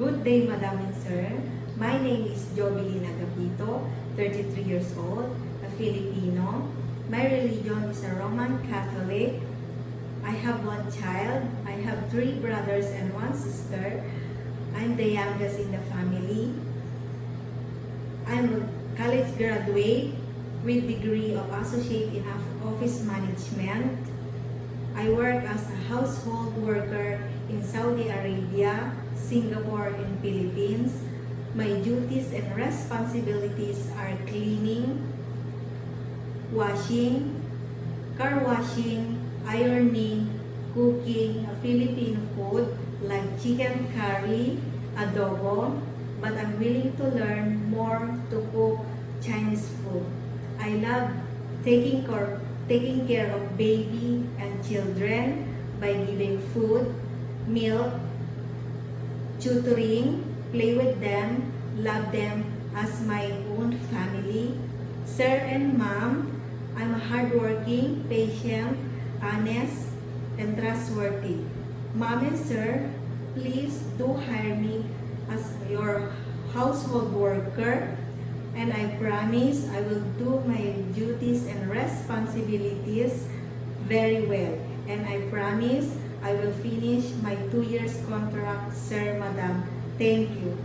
Good day, Madam and Sir. My name is Jovelina Gapito, 33 years old, a Filipino. My religion is a Roman Catholic. I have one child. I have 3 brothers and 1 sister. I'm the youngest in the family. I'm a college graduate with degree of Associate in Office Management. I work as a household worker in Saudi Arabia, Singapore, and Philippines. My duties and responsibilities are cleaning, washing, car washing, ironing, cooking Filipino food like chicken curry, adobo, but I'm willing to learn more to cook Chinese food. I love taking care of baby and children by giving food, milk, tutoring, play with them, love them as my own family. Sir and Mom, I'm hardworking, patient, honest, and trustworthy. Mom and Sir, please do hire me as your household worker, and I promise I will do my duties and responsibilities very well. And I promise I will finish my 2 years contract, Sir, Madam. Thank you.